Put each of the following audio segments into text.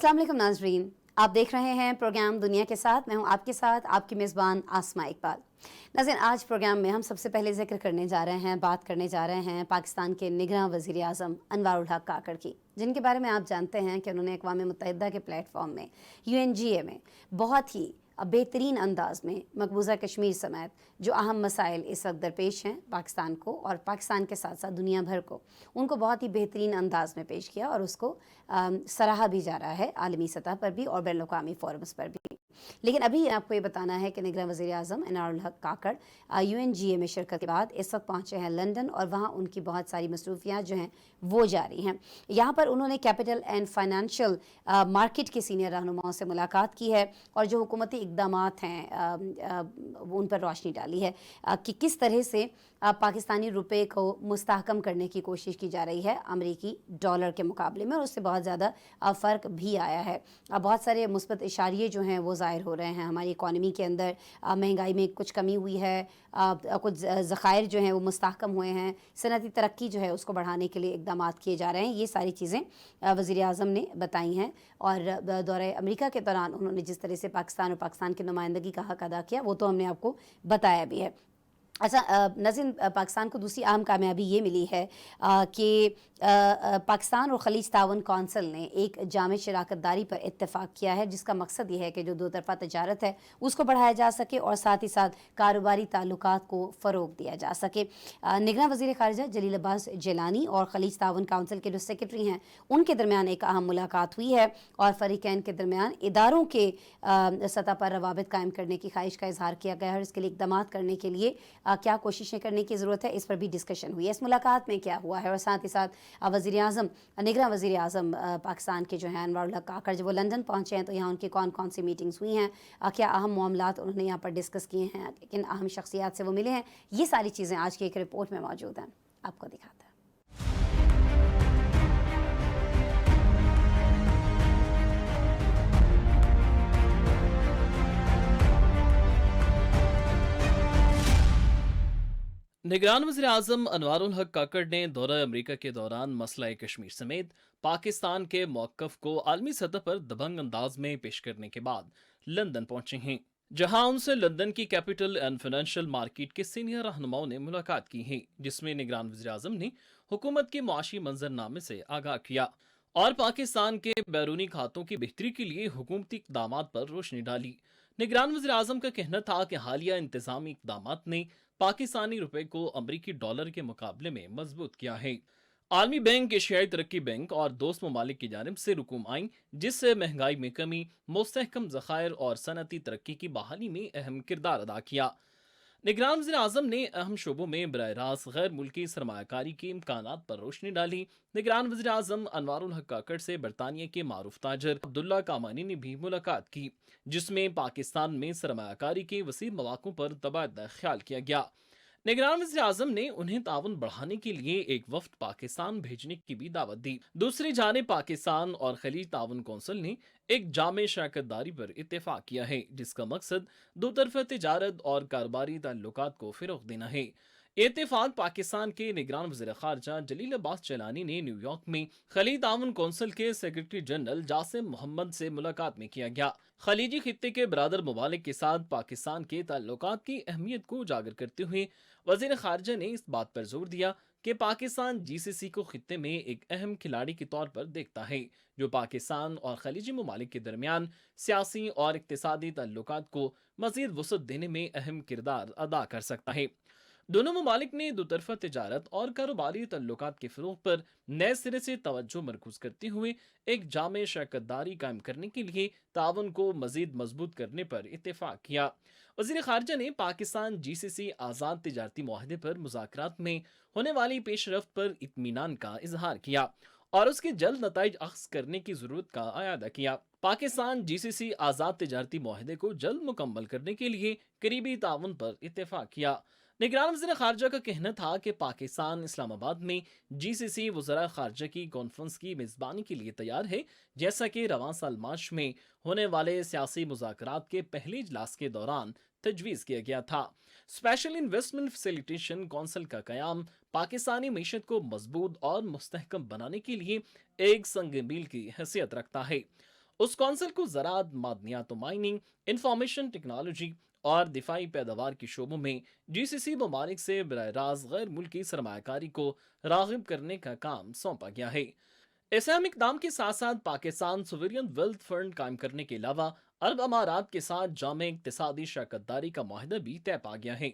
अस्सलाम वालेकुम नाज़रीन, आप देख रहे हैं प्रोग्राम दुनिया के साथ। मैं हूं आपके साथ आपकी मेज़बान आसमा इकबाल। नाज़रीन, आज प्रोग्राम में हम सबसे पहले जिक्र करने जा रहे हैं, बात करने जा रहे हैं पाकिस्तान के निगरां वज़ीर आज़म अनवारुल हक काकड़ की, जिनके बारे में आप जानते हैं कि उन्होंने अक़वाम मुत्तहिदा के प्लेटफॉर्म में UNGA में बहुत ही बेहतरीन अंदाज में मकबूजा कश्मीर समेत जो अहम मसाइल इस वक्त दरपेश हैं पाकिस्तान को और पाकिस्तान के साथ साथ दुनिया भर को, उनको बहुत ही बेहतरीन अंदाज में पेश किया और उसको सराहा भी जा रहा है आलमी सतह पर भी और बैन अवी फोरम्स पर भी। लेकिन अभी आपको ये बताना है कि निगरान वज़ीर आज़म अनवारुल हक काकड़ UNGA में शिरकत के बाद इस वक्त पहुँचे हैं लंदन और वहाँ उनकी बहुत सारी मसरूफियात जो हैं वो जारी हैं। यहाँ पर उन्होंने कैपिटल एंड फाइनेंशियल मार्केट के सीनियर रहनुमाओं से मुलाकात की है और जो हुकूमती इक़दामात हैं उन पर रोशनी डाली है कि किस तरह से पाकिस्तानी रुपए को मुस्तहकम करने की कोशिश की जा रही है अमरीकी डॉलर के मुकाबले में, और उससे बहुत ज़्यादा फ़र्क भी आया है। बहुत सारे मुस्बत इशारे जो हैं वो ज़ाहिर हो रहे हैं हमारी इकॉनमी के अंदर। महंगाई में कुछ कमी हुई है, कुछ ज़खायर जो हैं वो मुस्तहकम हुए हैं, सनअती तरक्की जो है उसको बढ़ाने के लिए इक़दाम किए जा रहे हैं। ये सारी चीज़ें वज़ीर आज़म ने बताई हैं और दौरे अमेरिका के दौरान उन्होंने जिस तरह से पाकिस्तान और पाकिस्तान की नुमाइंदगी का हक़ अदा किया वो तो हमने आपको बताया भी है। अच्छा नाज़रीन, पाकिस्तान को दूसरी अहम कामयाबी ये मिली है कि पाकिस्तान और ख़लीज तावन कौंसिल ने एक जामे शराकत दारी पर इत्तेफाक किया है, जिसका मकसद ये है कि जो दो तरफ़ा तजारत है उसको बढ़ाया जा सके और साथ ही साथ कारोबारी ताल्लुकात को फ़रोग़ दिया जा सके। निगरान वज़ीर ख़ारिजा जलील अब्बास जिलानी और ख़लीज तावन कौंसिल के जो सेक्रेटरी हैं उनके दरमियान एक अहम मुलाकात हुई है और फ़रीक़ैन के दरमियान इदारों के सतह पर रवाबित कायम करने की ख्वाहिश का इजहार किया गया है और इसके लिए इक़दाम करने के लिए क्या कोशिशें करने की ज़रूरत है इस पर भी डिस्कशन हुई है। इस मुलाकात में क्या हुआ है और साथ ही साथ वज़ीर आज़म निगरान वज़ीर आज़म पाकिस्तान के जो हैं अनवारुल हक काकड़ जब वो लंदन पहुँचे हैं तो यहाँ उनकी कौन कौन सी मीटिंग्स हुई हैं, क्या अहम मामलात उन्होंने यहाँ पर डिस्कस किए हैं, किन अहम शख्सियात से वो मिले हैं, ये सारी चीज़ें आज की एक रिपोर्ट में मौजूद हैं, आपको दिखाता है। निगरान वज़ीर आज़म अनवारुल हक काकड़ ने दौरा अमेरिका के दौरान मसला कश्मीर समेत पाकिस्तान के मौक़िफ़ को आलमी सतह पर दबंग अंदाज में पेश करने के बाद लंदन पहुंचे हैं, जहां उनसे लंदन की कैपिटल एंड फाइनेंशियल मार्केट के सीनियर रहनुमाओं ने मुलाकात की है, जिसमें निगरान वज़ीर आज़म ने हुकूमत के मुआशी मंजरनामे से आगाह किया और पाकिस्तान के बैरूनी खातों की बेहतरी के लिए हुकूमती इक़दामात पर रोशनी डाली। निगरान वज़ीर आज़म का कहना था कि हालिया इंतज़ामी इक़दामात ने पाकिस्तानी रुपए को अमरीकी डॉलर के मुकाबले में मजबूत किया है। आलमी बैंक, एशियाई तरक्की बैंक और दोस्त ममालिक की जानिब से रुकूम आई, जिससे महंगाई में कमी, मुस्तहकम ज़खायर और सनअती तरक्की की बहाली में अहम किरदार अदा किया। निगरान वज़ीर आज़म ने अहम शोबों में बराह रास्त गैर मुल्की सरमायाकारी के इम्कानात पर रोशनी डाली। निगरान वज़ीर आज़म अनवारुल हक काकड़ से बरतानिया के मारूफ ताजर अब्दुल्ला कामानी ने भी मुलाकात की, जिसमें पाकिस्तान में सरमायाकारी के वसीह मौक़ों पर तबादला ख्याल किया गया। निगरान वज़ीर आज़म ने उन्हें ताउन बढ़ाने के लिए एक वफ्द पाकिस्तान भेजने की भी दावत दी। दूसरी जानिब पाकिस्तान और खलीज ताउन कौंसिल ने एक जामे शराकत दारी पर इत्तेफाक किया है, जिसका मकसद दो तरफ़ा तिजारत और कारोबारी ताल्लुकात को फ़रोग़ देना है। इत्तेफाक पाकिस्तान के निगरान वज़ीर ख़ारिजा जलील अब्बास जिलानी ने न्यूयॉर्क में खलीज ताउन कौंसिल के सेक्रेटरी जनरल जासिम मोहम्मद से मुलाकात में किया गया। खलीजी खित्ते के बरादर ममालिक के साथ पाकिस्तान के ताल्लुकात की अहमियत को उजागर करते हुए वज़ीर ख़ारिजा ने इस बात पर जोर दिया कि पाकिस्तान GCC को खित्ते में एक अहम खिलाड़ी के तौर पर देखता है, जो पाकिस्तान और खलीजी ममालिक के दरमियान सियासी और इक़्तिसादी ताल्लुकात को मज़ीद वसअत देने में अहम किरदार अदा कर सकता है। दोनों ममालिक ने दो तरफ़ा तिजारत और कारोबारी ताल्लुकात के फ़रोग़ पर नए सिरे से तवज्जो मरकूज़ करते हुए एक जामे शराकत दारी कायम करने के लिए ताउन को मज़ीद मजबूत करने पर इत्तेफाक किया। वज़ीर ख़ारिजा ने पाकिस्तान GCC आज़ाद तिजारती मुआहदे पर मुज़ाकरात में होने वाली पेशरफ्त पर इत्मीनान का इजहार किया और उसके जल्द नताइज अख्ज़ करने की ज़रूरत का आयादा किया। पाकिस्तान GCC आज़ाद तिजारती मुआहदे को जल्द मुकम्मल करने के लिए करीबी ताउन पर इत्तेफाक किया। निगरान वज़ीर ख़ारिजा का कहना था कि पाकिस्तान इस्लामाबाद में GCC वज़राए ख़ारिजा की कॉन्फ्रेंस की मेज़बानी के लिए तैयार है, जैसा कि रवां साल मार्च में होने वाले सियासी मुज़ाकरात के पहले इजलास के दौरान तजवीज़ किया गया था। स्पेशल इन्वेस्टमेंट फैसिलिटेशन कौंसिल का क़याम पाकिस्तानी मीशत को मजबूत और मुस्तहकम बनाने के लिए एक संग मील की हैसियत रखता है उस कौंसिल को ज़राअत, मादनियात व माइनिंग, इंफॉर्मेशन टेक्नोलॉजी और दिफाई पैदावार के शोबों में जीसीसी ममालिक से बराह रास्त गैर मुल्की सरमाकारी को राग़िब करने का काम सौंपा गया है। इस अहम इकदाम के साथ साथ पाकिस्तान सोवरियन वेल्थ फंड कायम करने के अलावा अरब अमारात के साथ जामे इक्तिसादी शराकतदारी का माहिदा भी तय पा गया है।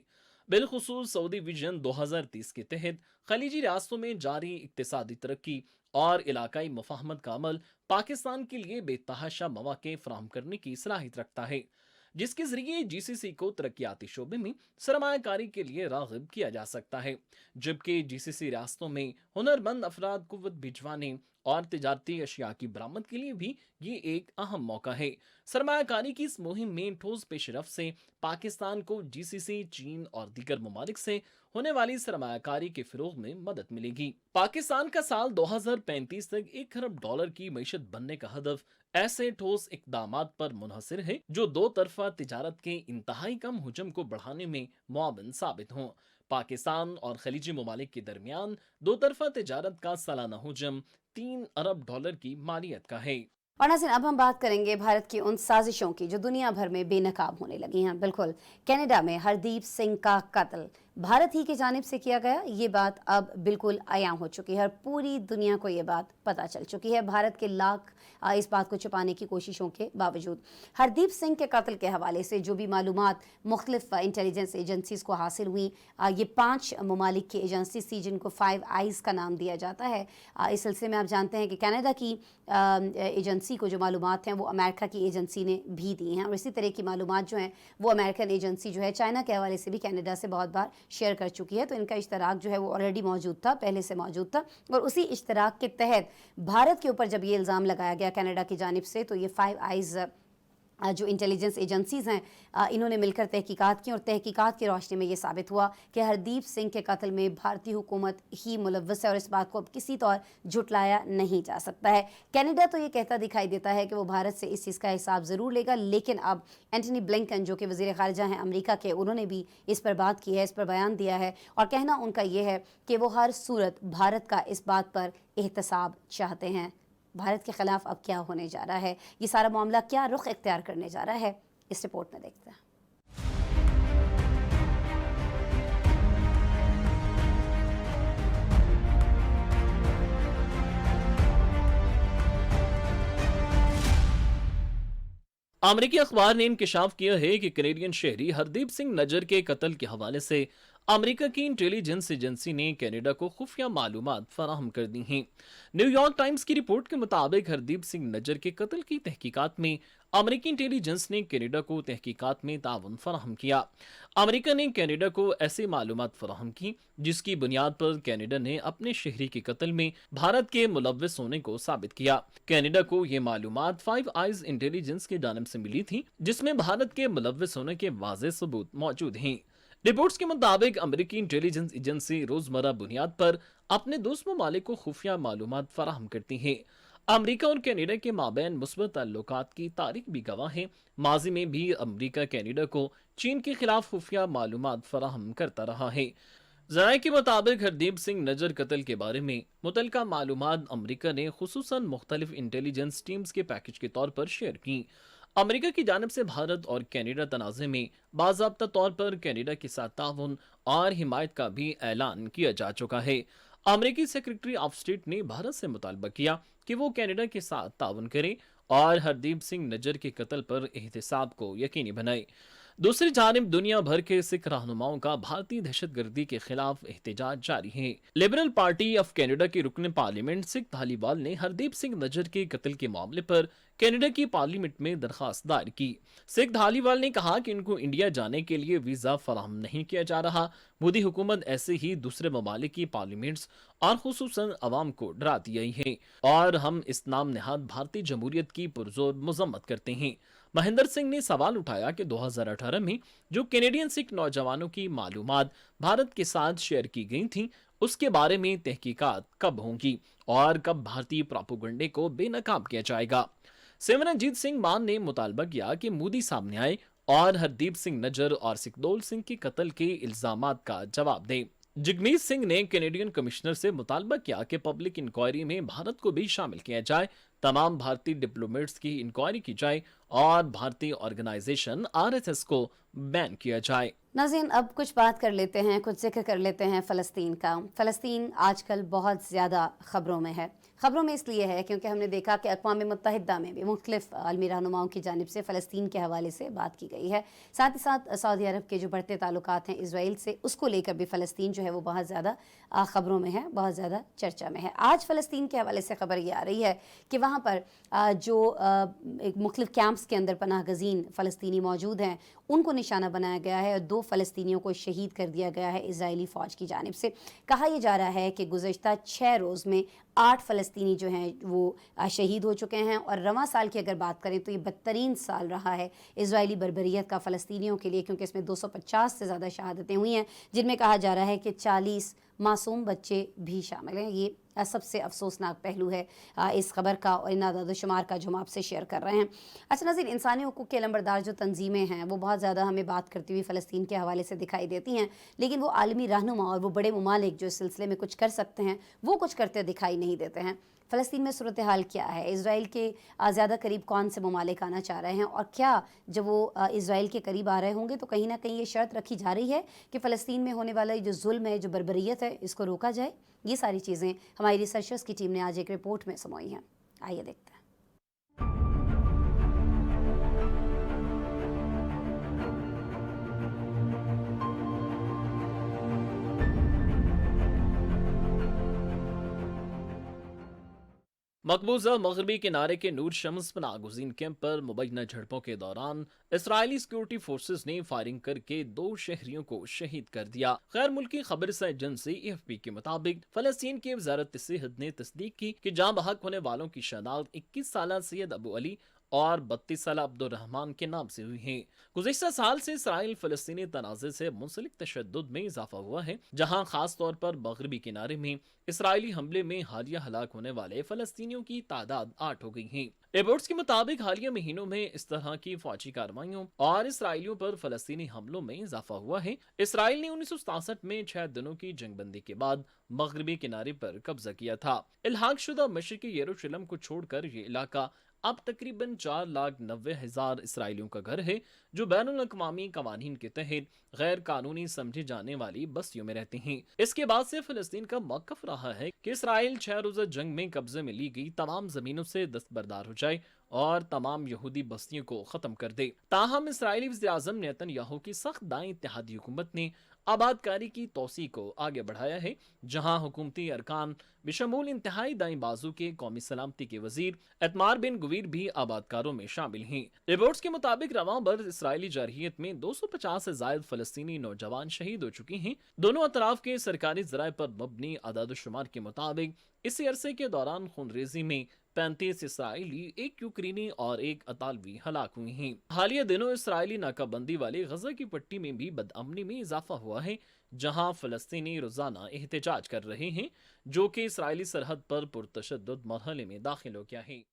बिलखुसूस सऊदी विजन 2030 के तहत खलीजी रियासतों में जारी इक्तिसादी तरक्की और इलाकाई मुफाहमत का अमल पाकिस्तान के लिए बेतहाशा मौके फराहम करने की सलाहियत रखता है, जिसके जरिए जीसीसी को तरक्याती शोबे में सरमायाकारी के लिए राग़िब किया जा सकता है, जबकि जीसीसी रियासतों में हुनरमंद अफराद कुव्वत भिजवाने और तिजारती अशिया की बरामद के लिए भी ये एक अहम मौका है। सरमायाकारी की इस मुहिम में ठोस पेशरफ से पाकिस्तान को जीसीसी, चीन और दीगर ममालिक से होने वाली सरमायाकारी के फिरोग में मदद मिलेगी। पाकिस्तान का साल 2035 तक $1 खरब की मईशत बनने का हदफ ऐसे ठोस इकदामात पर मुनहसर है जो दो तरफा तिजारत के इंतहाई कम हुजम को बढ़ाने में मुआवन साबित हों। पाकिस्तान और खलीजी ममालिक के दरमियान दो तरफा तिजारत का सालाना हुजम $3 अरब की मालियत का है। और नाज़रीन, अब हम बात करेंगे भारत की उन साजिशों की जो दुनिया भर में बेनकाब होने लगी हैं। बिल्कुल, कनाडा में हरदीप सिंह का कत्ल भारत ही की जानिब से किया गया, ये बात अब बिल्कुल आयाम हो चुकी है और पूरी दुनिया को ये बात पता चल चुकी है, भारत के लाख इस बात को छुपाने की कोशिशों के बावजूद। हरदीप सिंह के कत्ल के हवाले से जो भी मालूमात मुख्तलिफ इंटेलिजेंस एजेंसीज को हासिल हुई, ये 5 ममालिक की एजेंसी थी जिनको 5 आइज़ का नाम दिया जाता है। इस सिलसिले में आप जानते हैं कि कनाडा की एजेंसी को जो मालूमात हैं वो अमेरिका की एजेंसी ने भी दी हैं, और इसी तरह की मालूमात जो हैं वो अमेरिकन एजेंसी जो है चाइना के हवाले से भी कनाडा से बहुत बार शेयर कर चुकी है। तो इनका इश्तराक जो है वो ऑलरेडी मौजूद था, पहले से मौजूद था, और उसी इश्तराक के तहत भारत के ऊपर जब ये इल्ज़ाम लगाया गया कनाडा की जानिब से, तो ये 5 आइज़ जो इंटेलिजेंस एजेंसीज़ हैं इन्होंने मिलकर तहकीकात की, और तहकीकात की रोशनी में ये साबित हुआ कि हरदीप सिंह के कत्ल में भारतीय हुकूमत ही मुलव्वस है और इस बात को अब किसी तौर झुटलाया नहीं जा सकता है। कनाडा तो ये कहता दिखाई देता है कि वो भारत से इस चीज़ का हिसाब ज़रूर लेगा, लेकिन अब एंटनी ब्लिंकन जो कि वज़ीर ख़ारिजा हैं अमेरिका के, उन्होंने भी इस पर बात की है, इस पर बयान दिया है, और कहना उनका ये है कि वो हर सूरत भारत का इस बात पर एहतसाब चाहते हैं। भारत के खिलाफ अब क्या होने जा रहा है, ये सारा मामला क्या रुख इख्तियार करने जा रहा है, इस रिपोर्ट में देखते हैं। अमेरिकी अखबार ने इंकशाफ किया है कि कैनेडियन शहरी हरदीप सिंह नज्जर के कत्ल के हवाले से अमेरिका की इंटेलिजेंस एजेंसी ने कनाडा को खुफिया मालूमात फराहम कर दी हैं। न्यूयॉर्क टाइम्स की रिपोर्ट के मुताबिक हरदीप सिंह नज्जर के कत्ल की तहकीकात में अमेरिकी इंटेलिजेंस ने कनाडा को तहकीकात में ताउन फराहम किया। अमेरिका ने कनाडा को ऐसी मालूमात फराहम की जिसकी बुनियाद पर कनाडा ने अपने शहरी के कत्ल में भारत के मुलव्वस होने को साबित किया। कनाडा को ये मालूमात 5 आइज़ इंटेलिजेंस की जानिब से मिली थी, जिसमें भारत के मुलव्वस होने के वाज़ेह सबूत मौजूद हैं। रिपोर्ट्स के मुताबिक अमेरिकी इंटेलिजेंस एजेंसी रोजमर्रा बुनियाद पर अपने दोस्त ममालिक को खुफिया मालूमात फराहम करती है। अमेरिका और कनाडा के माबैन मुस्बत ताल्लुकात की तारीख भी गवाह है। माजी में भी अमेरिका कनाडा को चीन के खिलाफ खुफिया मालूमात फराहम करता रहा है। ज़राए के मुताबिक हरदीप सिंह नज्जर कत्ल के बारे में मुतलका मालूमात अमेरिका ने खुसूसन मुख्तलिफ इंटेलिजेंस टीम्स के पैकेज के तौर पर शेयर की। अमेरिका की जानिब से भारत और कनाडा तनाज़े में बाज़ाब्ता तौर पर कनाडा के साथ ताउन और हिमायत का भी ऐलान किया जा चुका है। अमेरिकी सेक्रेटरी ऑफ स्टेट ने भारत से मुतालबा किया कि वो कनाडा के साथ ताउन करे और हरदीप सिंह नज्जर के कत्ल पर एहतसाब को यकीनी बनाए। दूसरी जानिब दुनिया भर के सिख रहनुमाओं का भारतीय दहशतगर्दी के खिलाफ एहतजाज जारी है। लिबरल पार्टी ऑफ कनाडा के रुकन पार्लियामेंट सिख धालीवाल ने हरदीप सिंह नज्जर के कत्ल के मामले पर कनाडा की पार्लियामेंट में दरखास्त दायर की। सिख धालीवाल ने कहा कि इनको इंडिया जाने के लिए वीजा फराहम नहीं किया जा रहा। मोदी हुकूमत ऐसे ही दूसरे ममालिक की पार्लियामेंट्स और खुसूसन अवाम को डराती आई है और हम इस नाम नहाद भारतीय जमहूरियत की पुरजोर मजम्मत करते हैं। महेंद्र सिंह ने सवाल उठाया कि 2018 में जो कैनेडियन सिख नौजवानों की मालूमात भारत के साथ शेयर की गई थी, उसके बारे में तहकीकात कब होंगी और कब भारतीय प्रोपेगेंडे को बेनकाब किया जाएगा। सिमरनजीत सिंह मान ने मुतालबा किया कि मोदी सामने आए और हरदीप सिंह नज्जर और सिखदोल सिंह के कत्ल के इल्जामात का जवाब दे। जगमीत सिंह ने कैनेडियन कमिश्नर से मुतालबा किया कि पब्लिक इंक्वायरी में भारत को भी शामिल किया जाए तमाम भारतीय डिप्लोमेट्स की इंक्वायरी की जाए और भारतीय ऑर्गेनाइजेशन आरएसएस को बैन किया जाए। नाज़रीन, अब कुछ बात कर लेते हैं, कुछ जिक्र कर लेते हैं फ़लस्तीन का। फ़लस्तीन आजकल बहुत ज़्यादा ख़बरों में है। ख़बरों में इसलिए है क्योंकि हमने देखा कि अक़वाम मुत्तहिदा में भी मुख्तलिफ़ आलमी रहनुमाओं की जानिब से फ़लस्तीन के हवाले से बात की गई है। साथ ही साथ सऊदी अरब के जो बढ़ते ताल्लुकात हैं इज़राइल से, उसको लेकर भी फ़लस्तीन जो है वो बहुत ज़्यादा ख़बरों में है, बहुत ज़्यादा चर्चा में है। आज फ़लस्तीन के हवाले से ख़बर ये आ रही है कि वहाँ पर जो एक मुख्तलिफ़ कैंप्स के अंदर पनाह गज़ीन फ़लस्तीनी मौजूद हैं, उनको निशाना बनाया गया है और 2 फ़लस्तीनियों को शहीद कर दिया गया है इज़राइली फ़ौज की जानिब से। कहा यह जा रहा है कि गुज़श्ता 6 रोज़ में 8 फ़लस्तीनी जो हैं वो शहीद हो चुके हैं और रवां साल की अगर बात करें तो ये बदतरीन साल रहा है इज़राइली बर्बरियत का फ़लस्तीनियों के लिए, क्योंकि इसमें 250 से ज़्यादा शहादतें हुई हैं, जिनमें कहा जा रहा है कि 40 मासूम बच्चे भी शामिल हैं। ये सबसे अफसोसनाक पहलू है इस खबर का और इन आदाद-ओ-शुमार का जो हम आपसे शेयर कर रहे हैं। अच्छा नाज़रीन, इंसानी हुकूक़ के लंबरदार जो तंजीमें हैं वो बहुत ज़्यादा हमें बात करती हुई फ़लस्तीन के हवाले से दिखाई देती हैं, लेकिन वो आलमी रहनुमा और वो बड़े ममालिक जो इस सिलसिले में कुछ कर सकते हैं वो कुछ करते दिखाई नहीं देते हैं। फ़लस्तीन में सूरत हाल क्या है, इज़राइल के ज़्यादा करीब कौन से ममालिक आना चाह रहे हैं, और क्या जब वो इज़राइल के करीब आ रहे होंगे तो कहीं ना कहीं ये शर्त रखी जा रही है कि फ़लस्तीन में होने वाला जो जुल्म है, जो बर्बरियत है, इसको रोका जाए। ये सारी चीज़ें हमारी रिसर्चर्स की टीम ने आज एक रिपोर्ट में समाई हैं। आइए देखते हैं। मकबूजा मगरबी किनारे के नूर शम्स पनाह गुज़ीन कैंप पर मुबैना झड़पों के दौरान इसराइली सिक्योरिटी फोर्सेस ने फायरिंग करके 2 शहरियों को शहीद कर दिया। गैर मुल्की खबरसा एजेंसी AFP के मुताबिक फ़लस्तीन की वज़ारत सेहत ने तस्दीक की कि जाँ बहक होने वालों की शनाख्त 21 साल सैयद अबू अली और 32 साल अब्दुर्रहमान के नाम से हुई है। गुज़िश्ता साल से इसराइल फ़लस्तीनी तनाज़े से मुंसलिक तशद्दुद में इजाफा हुआ है, जहाँ खास तौर पर मगरबी किनारे में इसराइली हमले में हालिया हलाक होने वाले फ़लस्तीनियों की तादाद 8 हो गई है। रिपोर्ट्स के मुताबिक हालिया महीनों में इस तरह की फौजी कार्रवाइयों और इसराइलियों पर फ़लस्तीनी हमलों में इजाफा हुआ है। इसराइल ने 1967 में 6 दिनों की जंगबंदी के बाद मगरबी किनारे पर कब्जा किया था। इल्हाक शुदा मशरिकी यरूशलेम को छोड़कर ये इलाका अब तकरीबन 4,90,000 इसराइलियों का घर है, जो बैनुल-अक़वामी कवानीन के तहत गैर कानूनी समझी जाने वाली बस्तियों में रहते हैं। इसके बाद से फ़लस्तीन का मौक़िफ़ रहा है कि इसराइल 6 रोज़ा जंग में कब्जे में ली गई तमाम ज़मीनों से दस्तबरदार हो जाए और तमाम यहूदी बस्तियों को ख़त्म कर दे। ताहम इसराइली वज़ीर-ए-आज़म नेतन्याहू की सख्त दाएं इत्तेहादी हुकूमत ने आबादकारी की तोसी को आगे बढ़ाया है, जहाँ हुकूमती अरकान बिशमूल इंतहाई दाएं बाजू के कौमी सलामती के वजीर एतमार बिन गुवीर भी आबादकारों में शामिल हैं। रिपोर्ट्स के मुताबिक रवां बर्द इसराइली जारहियत में 250 से ज़ायद फ़लस्तीनी नौजवान शहीद हो चुके हैं। दोनों अतराफ के सरकारी ज़राए पर मबनी आदाद-ओ-शुमार के मुताबिक इसी अरसे के दौरान खूनरेज़ी में 35 इसराइली, 1 यूक्रेनी और 1 अतालवी हलाक हुए हैं। हालिया दिनों इसराइली नाकाबंदी वाली गजा की पट्टी में भी बदअमनी में इजाफा हुआ है, जहां फ़लस्तीनी रोजाना एहतजाज कर रहे हैं, जो कि इसराइली सरहद पर पुरतशद्दुद मरहले में दाखिल हो गया है।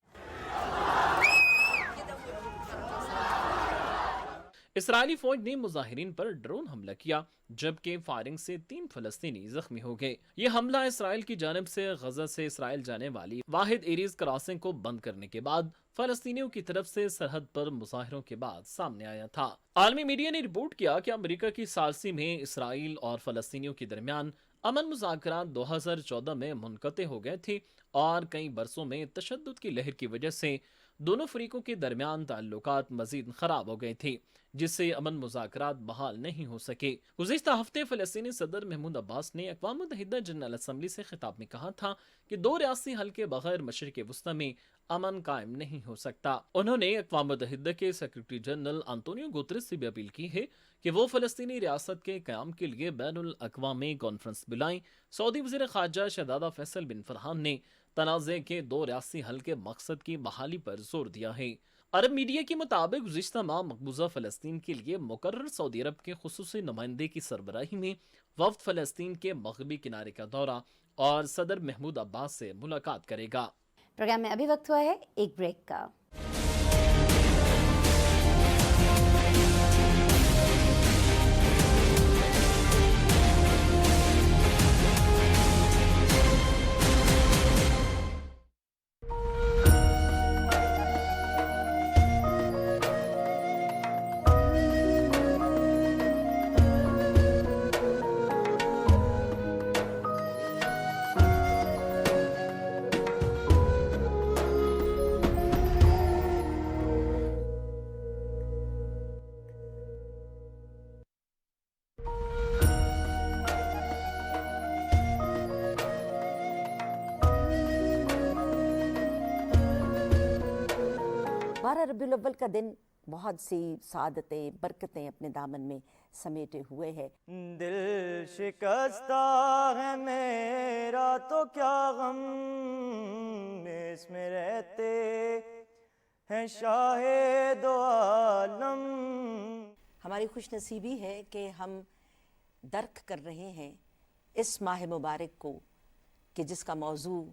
इसराइली फौज ने मुजाहिरीन पर ड्रोन हमला किया, जबकि फायरिंग से 3 फ़लस्तीनी जख्मी हो गए। ये हमला इसराइल की जानिब से गजा से इसराइल जाने वाली वाहिद एरीज क्रॉसिंग को बंद करने के बाद फ़लस्तीनियों की तरफ से सरहद पर मुजाहिरों के बाद सामने आया था। आलमी मीडिया ने रिपोर्ट किया कि अमेरिका की सारसी में इसराइल और फ़लस्तीनियों के दरमियान अमन मुज़ाकरात 2014 में मुनक़ते हो गए थे और कई बरसों में तशद्दुद की लहर की वजह से दोनों फरीकों के दरमियान ताल्लुकात मजीद खराब हो गए थे, जिससे अमन मुज़ाकरात बहाल नहीं हो सके। गुज़िश्ता हफ्ते फ़लस्तीनी सदर महमूद अब्बास ने अक़वाम मुत्तहिदा जनरल असम्बली से खिताब में कहा था कि 2 रियासी हल के बगैर मशरिक़ वस्ती में अमन कायम नहीं हो सकता। उन्होंने अक़वाम मुत्तहिदा के सेक्रेटरी जनरल अंतोनियो गुतरेस से भी अपील की है कि वो फ़लस्तीनी रियासत के क़याम के लिए बैनुल अक़वामी कॉन्फ्रेंस बुलाएं। सऊदी वज़ीर ख़ारजा शहज़ादा फैसल बिन फरहान ने तनाज़े के 2 रियासी हल के मकसद की बहाली पर जोर दिया है। अरब मीडिया के मुताबिक गुज़िश्ता माह मकबूजा फ़लस्तीन के लिए मुकर्रर सऊदी अरब के ख़ुसूसी नुमाइंदे की सरबराही में वफ़द फ़लस्तीन के मग़रबी किनारे का दौरा और सदर महमूद अब्बास से मुलाकात करेगा। प्रोग्राम में अभी वक्त हुआ है एक ब्रेक का। 18 रबीउल अव्वल का दिन बहुत सी सादतें बरकतें अपने दामन में समेटे हुए है। दिल शिकस्ता है मेरा तो क्या गम, इसमें रहते हैं शाहे दो आलम। हमारी खुश नसीबी है कि हम दर्क कर रहे हैं इस माह मुबारक को कि जिसका मौजू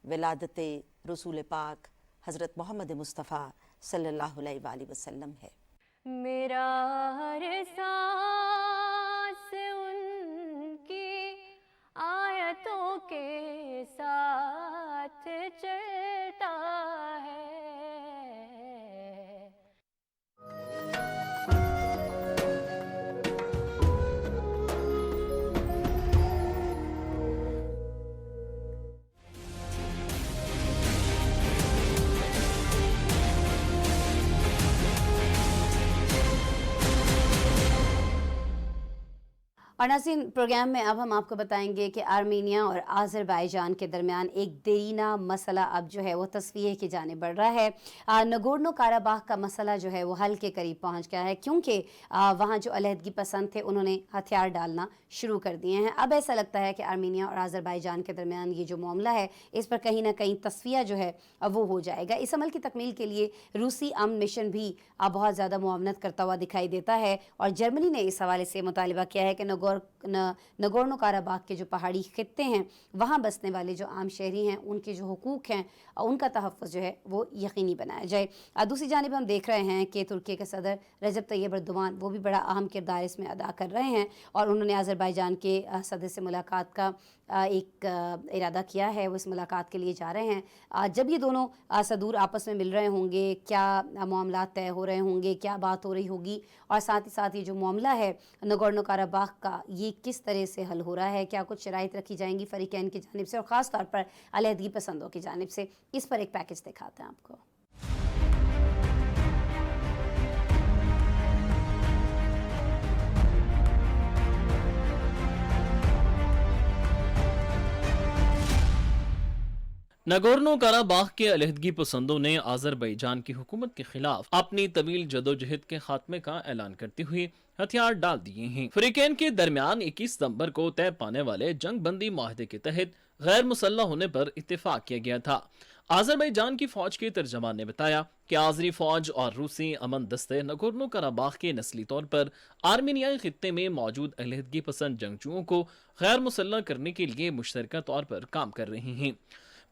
विलादत रसूल पाक हज़रत मोहम्मद मुस्तफ़ा सल्लल्लाहु अलैहि वसल्लम है। मेरा हर सांस उनकी आयतों के साथ चलता है। और नाज़रीन, प्रोग्राम में अब हम आपको बताएंगे कि आर्मीनिया और आज़रबाईजान के दरमियान एक देरीना मसला अब जो है वो तस्वीर की जाने बढ़ रहा है। नगोर्नो काराबाख का मसला जो है वो हल के करीब पहुंच गया है, क्योंकि वहाँ जो अलहदगी पसंद थे उन्होंने हथियार डालना शुरू कर दिए हैं। अब ऐसा लगता है कि आर्मीनिया और आज़रबाईजान के दरमियान ये जो मामला है इस पर कहीं ना कहीं तस्वीर जो है वो हो जाएगा। इस अमल की तकमील के लिए रूसी अमन मिशन भी बहुत ज़्यादा मुआवनत करता हुआ दिखाई देता है, और जर्मनी ने इस हवाले से मुतालिबा किया है कि नगोर्नो काराबाख के जो पहाड़ी खित्ते हैं वहाँ बसने वाले जो आम शहरी हैं उनके जो हुकूक हैं उनका तहफ़्फ़ुज़ जो है वो यकीनी बनाया जाए। दूसरी जानिब हम देख रहे हैं कि तुर्की के सदर रजब तैयब अर्दोगान वो भी बड़ा अहम किरदार इसमें अदा कर रहे हैं, और उन्होंने आज़रबाईजान के सदर से मुलाकात का एक इरादा किया है। वो इस मुलाकात के लिए जा रहे हैं। जब ये दोनों सदूर आपस में मिल रहे होंगे, क्या मामलात तय हो रहे होंगे, क्या बात हो रही होगी, और साथ ही साथ ये जो मामला है नगोर्नो काराबाख का ये किस तरह से हल हो रहा है, क्या कुछ शराइत रखी जाएंगी फ़रीक़ैन की जानिब से और ख़ास तौर पर अलहदगी पसंदों की जानिब से, इस पर एक पैकेज दिखाते हैं आपको। नगोर्नो काराबाख के अलहदगी पसंदों ने आज़रबाईजान की हुकूमत के खिलाफ अपनी तवील जदोजहद के खात्मे का ऐलान करते हुए हथियार डाल दिए हैं। फ़रीक़ैन के दरमियान 21 सितंबर को तय पाने वाले जंग बंदी माहदे के तहत गैर मुसल्लह होने पर इत्तेफाक किया गया था। आज़रबाईजान की फौज के तर्जमान ने बताया कि आज़री फौज और रूसी अमन दस्ते नगोर्नो काराबाख के नस्ली तौर पर आर्मीनियाई खित्ते में मौजूद अलहदगी पसंद जंगजुओं को गैर मुसल्लह करने के लिए मुश्तरका तौर पर काम कर रहे हैं।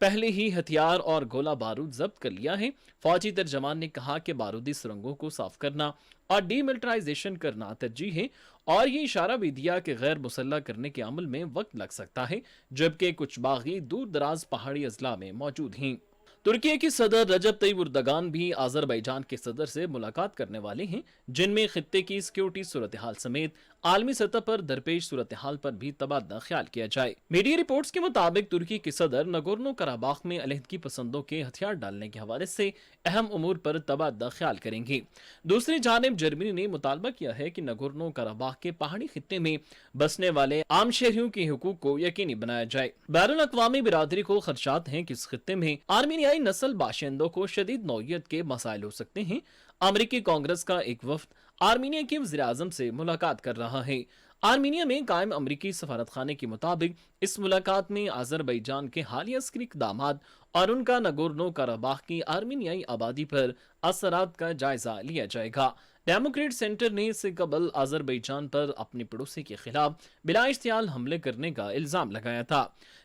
पहले ही हथियार और गोला बारूद जब्त कर लिया है। फौजी तर्जमान ने कहा कि बारूदी सुरंगों को साफ करना और डीमिलिटराइजेशन करना तरजीह है, और ये इशारा भी दिया कि गैर मुसल्लह करने के अमल में वक्त लग सकता है, जबकि कुछ बागी दूर दराज पहाड़ी अजला में मौजूद हैं। तुर्की के सदर रजब तैयब अर्दोगान भी आज़रबाईजान के सदर से मुलाकात करने वाले हैं, जिनमें खित्ते की सिक्योरिटी सूरत हाल समेत आलमी सतह पर दरपेश सूरत हाल पर भी तबादला ख्याल किया जाए। मीडिया रिपोर्ट्स के मुताबिक तुर्की के सदर नगोर्नो काराबाख में अलहदगी पसंदों के हथियार डालने के हवाले से अहम उमूर पर तबादला ख्याल करेंगे। दूसरी जानिब जर्मनी ने मुतालबा किया है कि नगोर्नो काराबाख के पहाड़ी खित्ते में बसने वाले आम शहरियों के हुकूक को यकीनी बनाया जाए। बैनुल अक़वामी बिरादरी को खदशात हैं कि इस खित्ते में आर्मीनियाई नस्ल बाशिंदों को शदीद नौइयत के मसाइल हो सकते हैं। अमरीकी कांग्रेस का एक वफ्द आर्मीनिया के वज़ीर आज़म से मुलाकात कर रहा है। आर्मीनिया में कायम अमरीकी सफारत खाने के मुताबिक इस मुलाकात में आज़रबाईजान के हालिया अस्करी इक़दामात और उनका नगोर्नो काराबाख की आर्मीनियाई आबादी पर असरात का जायजा लिया जाएगा। डेमोक्रेट सेंटर ने इससे कबल आज़रबाईजान पर अपने पड़ोसी के खिलाफ बिला इश्तियाल हमले करने का इल्ज़ाम लगाया था।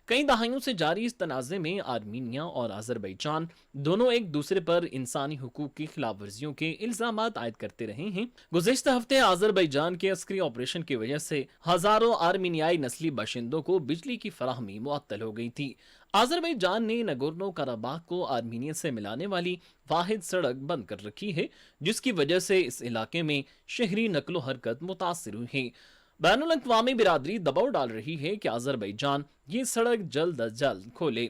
कई दहाइयों से जारी इस तनाज़े में आर्मीनिया और आज़रबाईजान दोनों एक दूसरे पर इंसानी हुकूक की खिलाफ वर्जियों के इल्ज़ामात आयद करते रहे हैं। गुज़िश्ता हफ्ते आज़रबाईजान के अस्करी ऑपरेशन की वजह से हजारों आर्मीनियाई नस्ली बाशिंदों को बिजली की फराहमी मुअत्तल हो गई थी। आज़रबाईजान ने नगोर्नो काराबाख को आर्मीनिया से मिलाने वाली वाहिद सड़क बंद कर रखी है, जिसकी वजह से इस इलाके में शहरी नकलो हरकत मुतासिर हुई है। बैनुल अक़वामी बिरादरी दबाव डाल रही है कि आज़रबाईजान ये सड़क जल्द अज जल्द खोले।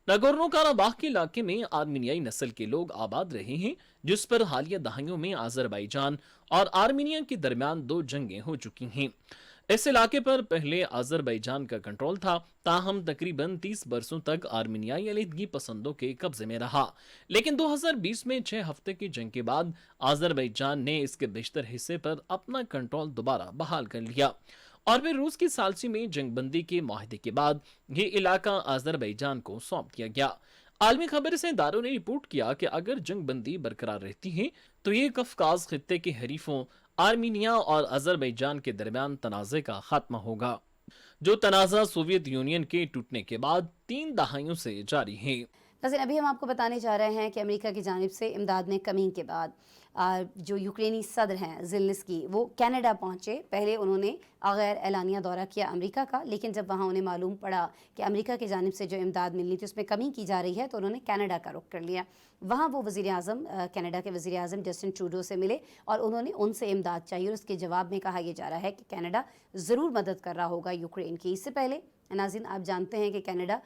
नगोर्नो काराबाख के इलाके में आर्मीनियाई नस्ल के लोग आबाद रहे हैं, जिस पर हालिया दहाइयों में आज़रबाईजान और आर्मीनिया के दरमियान 2 जंगें हो चुकी हैं। इस इलाके पर पहले अजरबैजान का कंट्रोल था, ताहम तकरीबन 30 बरसों तक आर्मीनियाई अलीहदगी पसंदों के कब्जे में रहा। लेकिन 2020 में 6 हफ्ते की जंग के बाद अजरबैजान ने इसके बेशतर हिस्से पर अपना कंट्रोल दोबारा बहाल कर लिया और फिर रूस की सालसी में जंगबंदी के माहदे के बाद ये इलाका अजरबैजान को सौंप दिया गया। आलमी खबर से इदारों ने रिपोर्ट किया कि अगर जंगबंदी बरकरार रहती है तो ये कफकाज खित्ते के हरीफों आर्मीनिया और अजरबैजान के दरमियान तनाज़े का खात्मा होगा, जो तनाज़ा सोवियत यूनियन के टूटने के बाद 3 दहाइयों से जारी है। नाज़रीन, अभी हम आपको बताने जा रहे हैं कि अमेरिका की जानिब से इमदाद में कमी के बाद जो यूक्रेनी सदर हैं ज़ेलेंस्की, वो कनाडा पहुंचे। पहले उन्होंने गैर एलानिया दौरा किया अमेरिका का, लेकिन जब वहां उन्हें मालूम पड़ा कि अमेरिका की जानिब से जो इमदाद मिलनी थी उसमें कमी की जा रही है, तो उन्होंने कनाडा का रुख कर लिया। वहाँ वो कनाडा के वज़ीर आज़म जस्टिन ट्रूडो से मिले और उन्होंने उनसे इमदाद चाहिए और उसके जवाब में कहा यह जा रहा है कि कनाडा ज़रूर मदद कर रहा होगा यूक्रेन की। इससे पहले नाज़रीन, आप जानते हैं कि कनाडा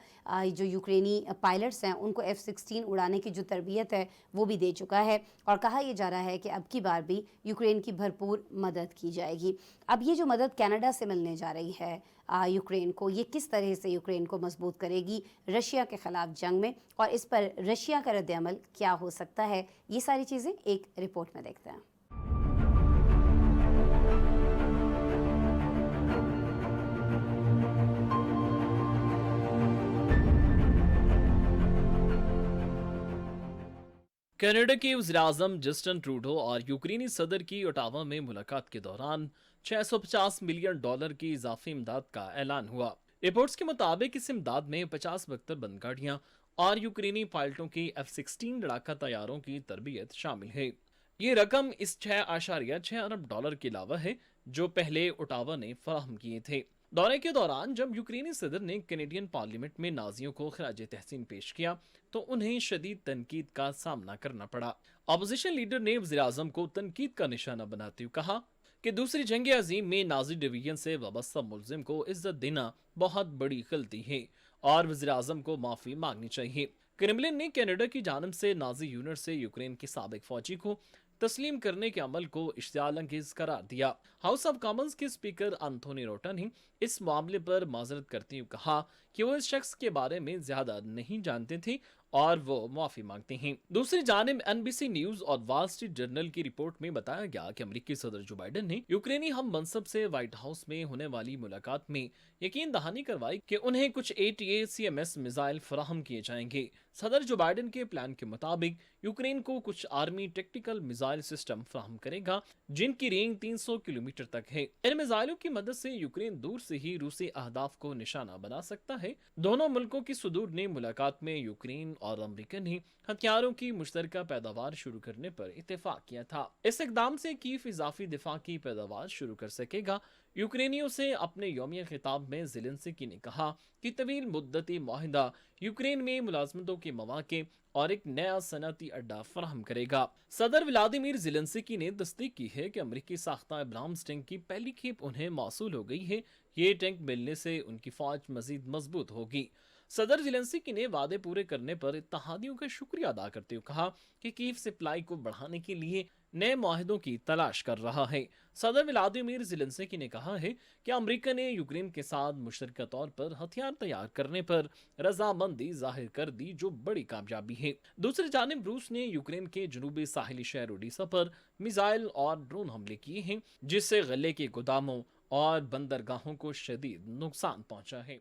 जो यूक्रेनी पायलट्स हैं उनको F-16 उड़ाने की जो तरबियत है वो भी दे चुका है और कहा यह जा रहा है कि अब की बार भी यूक्रेन की भरपूर मदद की जाएगी। अब ये जो मदद कनाडा से मिलने जा रही है यूक्रेन को, ये किस तरह से यूक्रेन को मजबूत करेगी रशिया के ख़िलाफ़ जंग में, और इस पर रशिया का रद्द-ए-अमल क्या हो सकता है, ये सारी चीज़ें एक रिपोर्ट में देखते हैं। कनाडा के वज़ीर-ए-आज़म जस्टिन ट्रूडो और यूक्रेनी सदर की ओटावा में मुलाकात के दौरान $650 मिलियन की इजाफी इमदाद का ऐलान हुआ। रिपोर्ट्स के मुताबिक इस इमदाद में 50 बख्तर बंदगाड़ियां और यूक्रेनी पायलटों की F-16 लड़ाका तैयारों की तरबियत शामिल है। ये रकम इस $6.6 अरब के अलावा है जो पहले ओटावा ने फराहम किए थे। दौरे के दौरान जब यूक्रेनी सदर ने कैनेडियन पार्लियामेंट में नाजियों को खराज तहसीन पेश किया तो उन्हें शदीद तनकीद का सामना करना पड़ा। अपोजिशन लीडर ने वज़ीर-ए-आज़म को तनकीद का निशाना बनाते हुए कहा कि दूसरी जंग अजीम में नाजी डिवीजन से वाबस्ता मुलजिम को इज्जत देना बहुत बड़ी गलती है और वज़ीर-ए-आज़म को माफ़ी मांगनी चाहिए। क्रेमलिन ने कनाडा की जानिब से नाजी यूनिट से यूक्रेन के साबिक फौजी को तस्लीम करने के अमल को इश्तियाल अंगेज करार दिया। हाउस ऑफ कॉमन्स के स्पीकर एंथोनी रोटा ने इस मामले पर माजरत करते हुए कहा कि वो इस शख्स के बारे में ज्यादा नहीं जानते थे और वो माफी मांगते हैं। दूसरी जानिब NBC न्यूज और वॉल स्ट्रीट जर्नल की रिपोर्ट में बताया गया कि अमेरिकी सदर जो बाइडेन ने यूक्रेनी हम मनसब से व्हाइट हाउस में होने वाली मुलाकात में यकीन दहानी करवाई कि उन्हें कुछ ATACMS मिसाइल फराहम किए जाएंगे। सदर जो बाइडेन के प्लान के मुताबिक यूक्रेन को कुछ आर्मी टेक्टिकल मिसाइल सिस्टम फराहम करेगा जिनकी रेंज 300 किलोमीटर तक है। इन मिसाइलों की मदद से यूक्रेन दूर से ही रूसी अहदाफ को निशाना बना सकता है। दोनों मुल्कों की सदूर ने मुलाकात में यूक्रेन और अमेरिका ने हथियारों की मुश्तरका पैदावार शुरू करने पर इत्तेफाक किया था। इस इकदाम से कीव इजाफी दिफा की पैदावार शुरू कर सकेगा। यूक्रेनियों से अपने यौमिया खिताब में ज़ेलेंस्की ने कहा कि तवील मुद्दती माहिदा यूक्रेन में मुलाजमतों के मौके और एक नया सनती अड्डा फराहम करेगा। सदर व्लादिमीर ज़ेलेंस्की ने तस्दीक की है कि अमरीकी साख्ता अब्राम्स टैंक की पहली खेप उन्हें मौसूल हो गई है। ये टैंक मिलने से उनकी फौज मजीद मजबूत होगी। सदर ज़ेलेंस्की ने वादे पूरे करने पर इत्तहादियों का शुक्रिया अदा करते हुए कहा कि कीव सप्लाई को बढ़ाने के लिए नए माहिदों की तलाश कर रहा है। सदर व्लादिमीर ज़ेलेंस्की ने कहा है कि अमेरिका ने यूक्रेन के साथ मुश्तरका तौर पर हथियार तैयार करने पर रजामंदी जाहिर कर दी, जो बड़ी कामयाबी है। दूसरी जानिब रूस ने यूक्रेन के जनूबी साहिली शहर ओडिशा पर मिसाइल और ड्रोन हमले किए हैं, जिससे गले के गोदामों और बंदरगाहों को शदीद नुकसान पहुंचा है।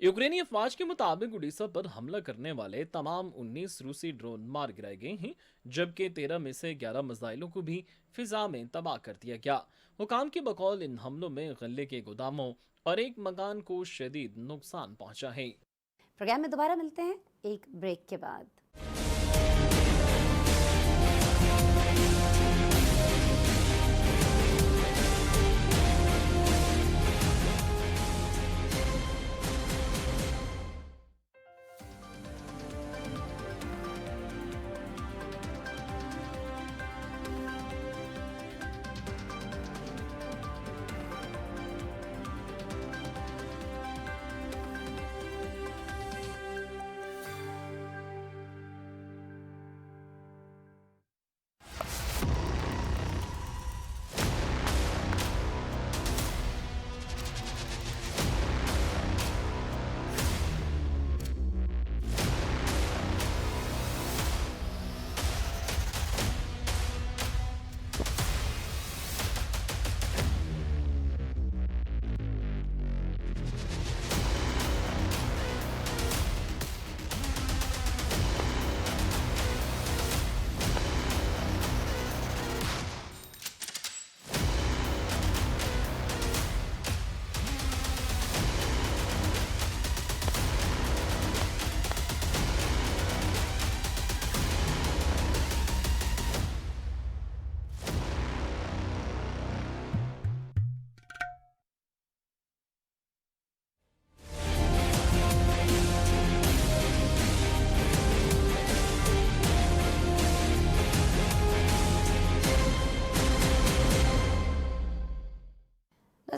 यूक्रेनी अफवाज के मुताबिक ओडिशा पर हमला करने वाले तमाम 19 रूसी ड्रोन मार गिराए गए हैं, जबकि 13 में से 11 मिसाइलों को भी फिजा में तबाह कर दिया गया। हुकाम के बकौल इन हमलों में गले के गोदामों और एक मकान को शदीद नुकसान पहुंचा है। प्रोग्राम में दोबारा मिलते हैं एक ब्रेक के बाद।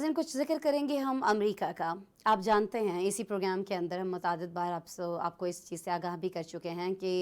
नाज़रीन कुछ ज़िक्र करेंगे हम अमेरिका का। आप जानते हैं इसी प्रोग्राम के अंदर हम मुतादिद बार आपको इस चीज़ से आगाह भी कर चुके हैं कि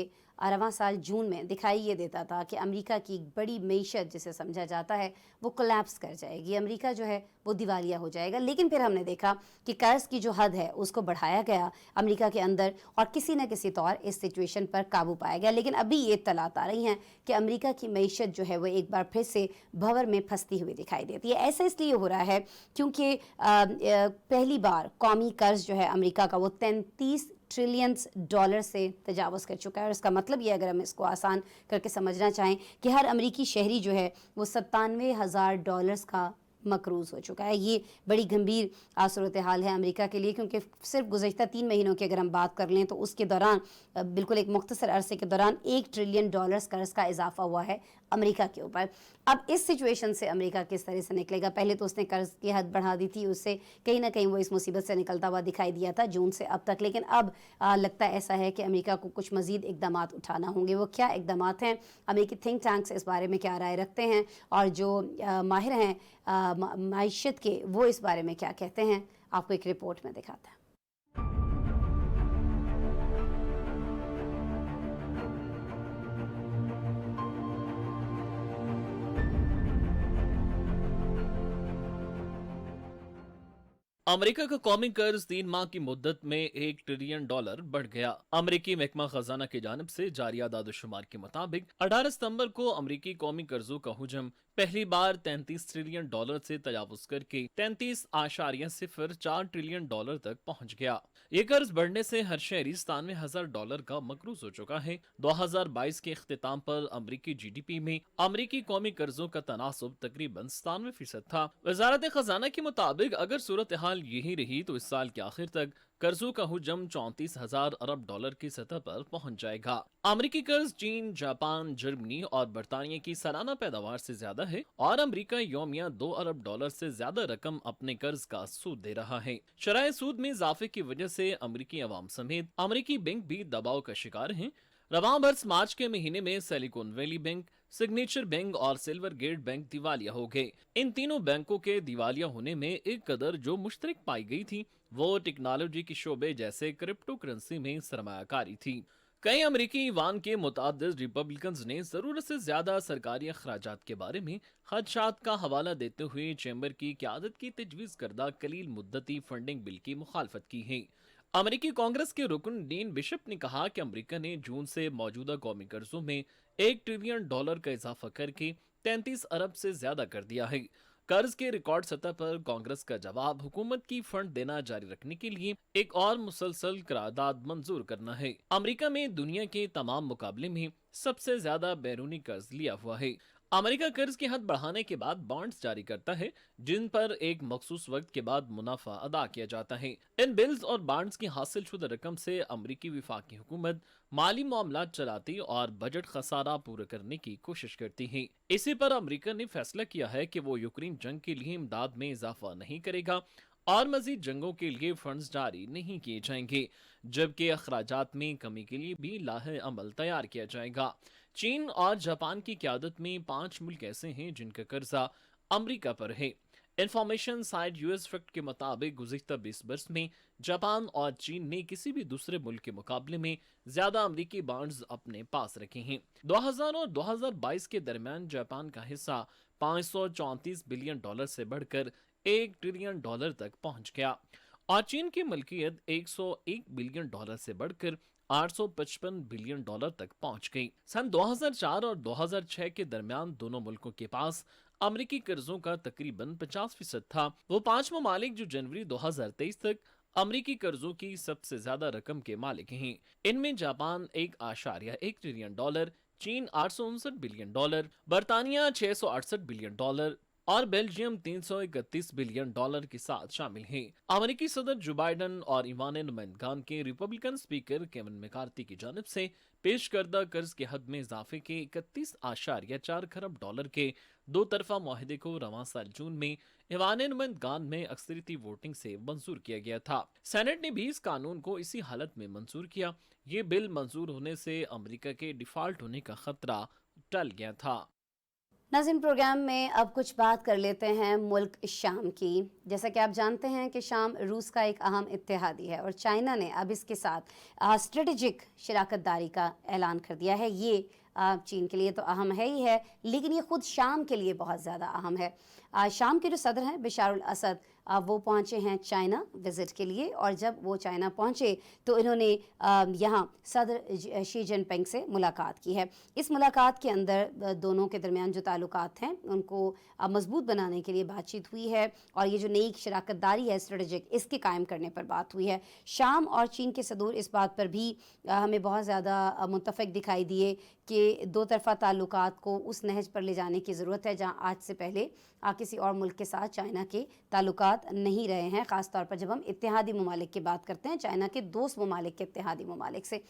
रवां साल जून में दिखाई ये देता था कि अमेरिका की एक बड़ी मईशत जिसे समझा जाता है वो कोलैप्स कर जाएगी, अमेरिका जो है वो दिवालिया हो जाएगा। लेकिन फिर हमने देखा कि कर्ज़ की जो हद है उसको बढ़ाया गया अमेरिका के अंदर और किसी न किसी तौर इस सिचुएशन पर काबू पाया गया। लेकिन अभी ये इत्तलात आ रही हैं कि अमेरिका की मईशत जो है वो एक बार फिर से भंवर में फंसती हुई दिखाई देती है। ऐसा इसलिए हो रहा है क्योंकि पहली बार कौमी कर्ज जो है अमेरिका का वो 33 ट्रिलियन डॉलर से तजावज़ कर चुका है। और इसका मतलब ये, अगर हम इसको आसान करके समझना चाहें, कि हर अमेरिकी शहरी जो है वो $97,000 का मकरूज़ हो चुका है। ये बड़ी गंभीर सूरत हाल है अमेरिका के लिए, क्योंकि सिर्फ गुज़श्ता 3 महीनों की अगर हम बात कर लें तो उसके दौरान बिल्कुल एक मुख्तसर अरसे के दौरान $1 ट्रिलियन कर्ज़ का इजाफा हुआ है अमेरिका के ऊपर। अब इस सिचुएशन से अमेरिका किस तरह से निकलेगा? पहले तो उसने कर्ज़ की हद बढ़ा दी थी, उससे कहीं ना कहीं वो इस मुसीबत से निकलता हुआ दिखाई दिया था जून से अब तक। लेकिन अब लगता ऐसा है कि अमेरिका को कुछ मज़ीद इक़दाम उठाना होंगे। वो क्या इक़दाम हैं? अमेरिकी थिंक टैंक्स इस बारे में क्या राय रखते हैं, और जो माहिर हैं माइशत के, वो इस बारे में क्या कहते हैं, आपको एक रिपोर्ट में दिखाता है। अमेरिका का कौमी कर्ज 3 माह की मुद्दत में $1 ट्रिलियन बढ़ गया। अमेरिकी महकमा खजाना की जानिब से जारी आदादोशुमार के मुताबिक 18 सितंबर को अमेरिकी कौमी कर्जों का हुजम पहली बार $33 ट्रिलियन से तजावुज करके 33.04 ट्रिलियन तक पहुंच गया। ये कर्ज बढ़ने से हर शहरी $97,000 का मकरूज हो चुका है। 2022 के इख्तिताम पर अमेरिकी GDP में अमेरिकी कौमी कर्जों का तनासुब तकरीबन 97% था। वजारत खजाना के मुताबिक अगर सूरत हाल यही रही तो इस साल के आखिर तक कर्जों का हुजम $34,000 अरब की सतह पर पहुंच जाएगा। अमेरिकी कर्ज चीन, जापान, जर्मनी और बरतानिया की सालाना पैदावार से ज्यादा है और अमेरिका यौमिया $2 अरब से ज्यादा रकम अपने कर्ज का सूद दे रहा है। शरह सूद में इजाफे की वजह से अमेरिकी अवाम समेत अमेरिकी बैंक भी दबाव का शिकार हैं। रवां बरस मार्च के महीने में silicon valley bank, signature bank और सिल्वर गेट बैंक दिवालिया हो गए। इन तीनों बैंकों के दिवालिया होने में एक कदर जो मुश्तरक पाई गई थी वो टेक्नोलॉजी के शोबे जैसे क्रिप्टो करेंसी में सरमायाकारी थी। कई अमेरिकी ईवान के मुतादिद रिपब्लिकन्स ने जरूरत से ज्यादा सरकारी अखराजात के बारे में खदशात का हवाला देते हुए चैम्बर की क़यादत की तजवीज़ करदा कलील मुद्दती फंडिंग बिल की मुखालफत की है। अमेरिकी कांग्रेस के रुकन डीन बिशप ने कहा कि अमेरिका ने जून से मौजूदा कौमी कर्जों में $1 ट्रिलियन का इजाफा करके 33 अरब से ज्यादा कर दिया है। कर्ज के रिकॉर्ड सतह पर कांग्रेस का जवाब हुकूमत की फंड देना जारी रखने के लिए एक और मुसलसल करारदाद मंजूर करना है। अमेरिका में दुनिया के तमाम मुकाबले में सबसे ज्यादा बैरूनी कर्ज लिया हुआ है। अमेरिका कर्ज की हद बढ़ाने के बाद बॉन्ड्स जारी करता है जिन पर एक मखसूस वक्त के बाद मुनाफा अदा किया जाता है। इन बिल्स और बॉन्ड्स की हासिल शुदा रकम से अमेरिकी वफाकी हुकूमत माली मामलात चलाती और बजट खसारा पूरा करने की कोशिश करती है। इसी पर अमेरिका ने फैसला किया है कि वो यूक्रेन जंग के लिए इमदाद में इजाफा नहीं करेगा और मजीद जंगों के लिए फंड्स जारी नहीं किए जाएंगे, जबकि अखराजात में कमी के लिए भी लाहे अमल तैयार किया जाएगा। चीन और जापान की क़यादत में 5 मुल्क ऐसे हैं जिनका कर्जा अमेरिका पर है। इंफॉर्मेशन साइट यूएस फैक्ट के मुताबिक गुज़िश्ता 20 बरस में जापान और चीन ने किसी भी दूसरे मुल्क के मुकाबले में ज्यादा अमेरिकी बॉन्ड्स अपने पास रखे हैं। 2000 और 2022 के दरमियान जापान का हिस्सा $534 बिलियन से बढ़कर $1 ट्रिलियन तक पहुंच गया और चीन की मलकियत $101 बिलियन से बढ़कर $855 बिलियन तक पहुंच गई। सन 2004 और 2006 के दरमियान दोनों मुल्कों के पास अमेरिकी कर्जों का तकरीबन 50% था। वो 5 ममालिक जो जनवरी 2023 तक अमेरिकी कर्जों की सबसे ज्यादा रकम के मालिक हैं। इनमें जापान $1.1 ट्रिलियन, चीन $859 बिलियन, बरतानिया $668 बिलियन और बेल्जियम $331 बिलियन के साथ शामिल हैं। अमेरिकी सदर जो बाइडन और ईवान नुमाइंदगान के रिपब्लिकन स्पीकर केविन मैकार्थी की जानिब से पेश करदा कर्ज के हद में इजाफे के $31.4 खरब के दो तरफा मुआहदे को रवां साल जून में ईवान नुमाइंदगान में अक्सरियती वोटिंग से मंजूर किया गया था। सेनेट ने भी इस कानून को इसी हालत में मंजूर किया। ये बिल मंजूर होने से अमेरिका के डिफॉल्ट होने का खतरा टल गया था। नाज़रीन, प्रोग्राम में अब कुछ बात कर लेते हैं मुल्क शाम की। जैसा कि आप जानते हैं कि शाम रूस का एक अहम इत्तेहादी है और चाइना ने अब इसके साथ स्ट्रेटजिक शराकत दारी का ऐलान कर दिया है। ये चीन के लिए तो अहम है ही है, लेकिन ये ख़ुद शाम के लिए बहुत ज़्यादा अहम है। शाम के जो सदर हैं बशारुल असद, वो पहुँचे हैं चाइना विज़िट के लिए, और जब वो चाइना पहुँचे तो इन्होंने यहाँ सदर शी जिनपिंग से मुलाकात की है। इस मुलाकात के अंदर दोनों के दरमियान जो ताल्लुकात हैं उनको मज़बूत बनाने के लिए बातचीत हुई है, और ये जो नई शराकत दारी है स्ट्रेटजिक, इसके कायम करने पर बात हुई है। शाम और चीन के सदूर इस बात पर भी हमें बहुत ज़्यादा मुत्तफ़िक़ दिखाई दिए कि दो तरफ़ा ताल्लुकात को उस नहज पर ले जाने की ज़रूरत है जहाँ आज से पहले किसी और मुल्क के साथ चाइना के ताल्लुकात नहीं रहे हैं। ख़ास तौर पर जब हम इत्तेहादी ममालिक की बात करते हैं, चाइना के दोस्त ममालिक के इत्तेहादी ममालिक से।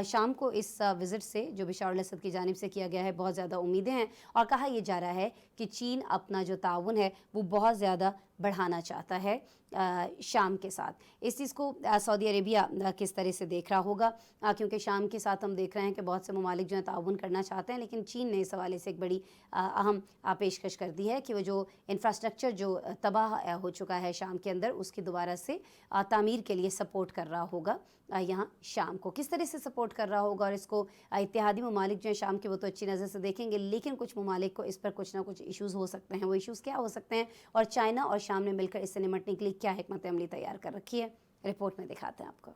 शाम को इस विज़िट से जो बशारुल असद की जानिब से किया गया है, बहुत ज़्यादा उम्मीदें हैं, और कहा यह जा रहा है कि चीन अपना जो ताउन है वो बहुत ज़्यादा बढ़ाना चाहता है शाम के साथ। इस चीज़ को सऊदी अरेबिया किस तरह से देख रहा होगा, क्योंकि शाम के साथ हम देख रहे हैं कि बहुत से ममालिक जो हैं ताउन करना चाहते हैं, लेकिन चीन ने इस हवाले से एक बड़ी अहम पेशकश कर दी है कि वो जो इंफ्रास्ट्रक्चर जो तबाह हो चुका है शाम के अंदर, उसकी दोबारा से तामीर के लिए सपोर्ट कर रहा होगा यहाँ शाम को। किस तरह से सपोर्ट कर रहा होगा, और इसको इत्तेहादी ममालिक जो हैं शाम के, वो तो अच्छी नज़र से देखेंगे, लेकिन कुछ ममालिक को इस पर कुछ ना कुछ इशूज़ हो सकते हैं। वो इशूज़ क्या हो सकते हैं, और चाइना और शाम ने मिलकर इससे निपटने के लिए क्या हिकमत अमली तैयार कर रखी है, रिपोर्ट में दिखाते हैं आपको।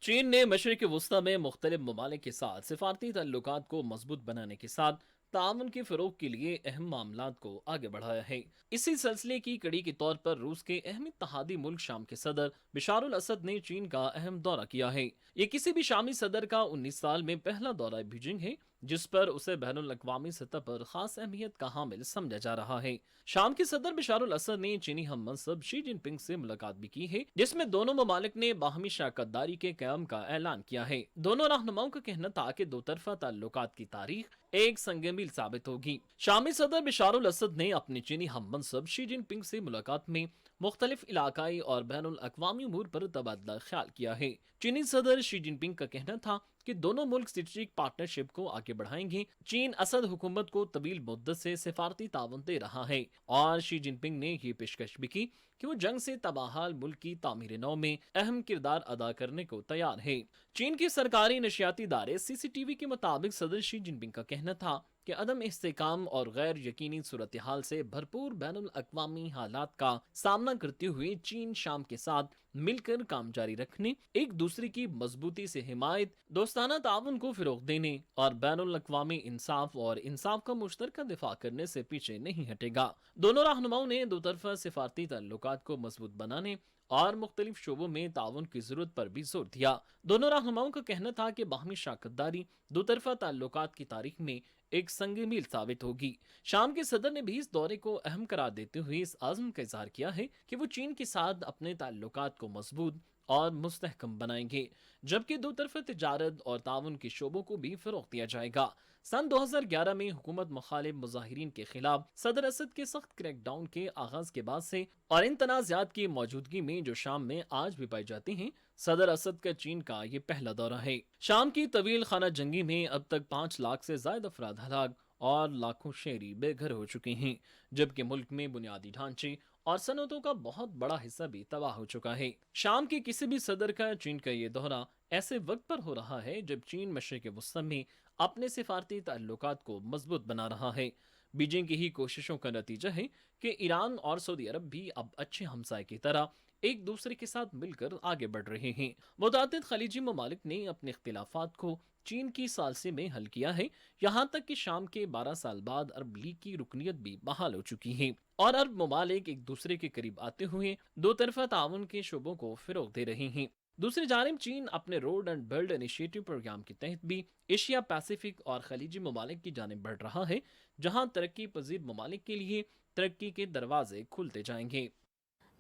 चीन ने मशरिक़ वुस्ता में मुख्तलिफ ममालिक के साथ सिफारती ताल्लुकात को मजबूत बनाने के साथ ताउन के फ़रोग के लिए अहम मामलात को आगे बढ़ाया है। इसी सिलसिले की कड़ी के तौर पर रूस के अहम इत्तेहादी मुल्क शाम के सदर बशारुल असद ने चीन का अहम दौरा किया है। ये किसी भी शामी सदर का 19 साल में पहला दौरा बीजिंग है, जिस पर उसे बैनुल अक़वामी सतह पर खास अहमियत का हामिल समझा जा रहा है। शाम के सदर बशारुल असद ने चीनी हम मनसब शी जिनपिंग से मुलाकात भी की है, जिसमें दोनों ममालिक ने बाहमी शराकत दारी के क़याम का ऐलान किया है। दोनों रहनुमाओं का कहना था कि दो तरफा ताल्लुकात की तारीख एक संग मील साबित होगी। शामी सदर बशारुल असद ने अपने चीनी हम मनसब शी जिनपिंग से मुलाकात में मुख्तलिफ इलाकाई और बैनुल अक़वामी उमूर पर तबादला ख्याल किया है। चीनी सदर शी जिनपिंग का कहना था कि दोनों मुल्क स्ट्रेटेजिक पार्टनरशिप को आगे बढ़ाएंगे। चीन असद हुकूमत को तवील मुद्दत से सिफारती ताउन दे रहा है, और शी जिनपिंग ने ये पेशकश भी की कि वो जंग से तबाहाल मुल्क की तामीर नौ में अहम किरदार अदा करने को तैयार है। चीन के सरकारी नशियाती इदारे CCTV के मुताबिक सदर शी जिनपिंग का कहना था कि अदम इस्तेकाम और गैर यकीनी सूरत हाल से भरपूर बैनुल अक़वामी हालात का सामना करते हुए चीन शाम के साथ मिलकर काम जारी रखने, एक दूसरे की मजबूती से हिमायत, दोस्ताना ताउन को फिरोग देने और बैनुल अक़वामी इंसाफ और इंसाफ का मुश्तरका दिफा करने से पीछे नहीं हटेगा। दोनों रहनुमाओं ने दो तरफा सिफारती ताल्लुकात को मजबूत बनाने और मुख्तलिफ शोबों में ताउन की जरूरत पर भी जोर दिया। दोनों रहनुमाओं का कहना था कि बाहमी शराकत दारी दो तरफा ताल्लुकात की तारीख में एक संग मील साबित होगी। शाम के सदर ने भी इस दौरे को अहम करार देते हुए इस आज़म का इज़हार किया है कि वो चीन के साथ अपने ताल्लुकात को मजबूत और मुस्तहकम बनाएंगे, जबकि दो तरफा तिजारत और ताउन के शोबों को भी फरोग दिया जाएगा। सन 2011 में हुकूमत मुखालिफ मुजाहिरीन के खिलाफ सदर असद के सख्त क्रैकडाउन के आगाज के बाद से और इन तनाज़ात की मौजूदगी में जो शाम में आज भी पाई जाती हैं, सदर असद का चीन का ये पहला दौरा है। शाम की तवील खाना जंगी में अब तक 5 लाख से ज्यादा अफराद हलाक और लाखों शहरी बेघर हो चुके हैं, जबकि मुल्क में बुनियादी ढांचे और सनतों का बहुत बड़ा हिस्सा भी तबाह हो चुका है। शाम के किसी भी सदर का चीन का ये दौरा ऐसे वक्त पर हो रहा है जब चीन मशरिक़ वुस्ता में अपने सिफारती ताल्लुकात को मजबूत बना रहा है। बीजिंग की ही कोशिशों का नतीजा है कि ईरान और सऊदी अरब भी अब अच्छे हमसाए की तरह एक दूसरे के साथ मिलकर आगे बढ़ रहे हैं। मुतादिद खलीजी ममालिक ने अपने इख्तिलाफात को चीन की सालसे में हल किया है, यहाँ तक कि शाम के 12 साल बाद अरब लीग की रुकनियत भी बहाल हो चुकी है और अरब ममालिक एक दूसरे के करीब आते हुए दो तरफा ताउन के शोबों को फिरोग दे रहे हैं। दूसरी जानिब चीन अपने road and build initiative program के तहत भी एशिया पैसिफिक और खलीजी ममालिक की जानिब बढ़ रहा है, जहाँ तरक्की पजीर ममालिक के लिए तरक्की के दरवाजे खुलते जाएंगे।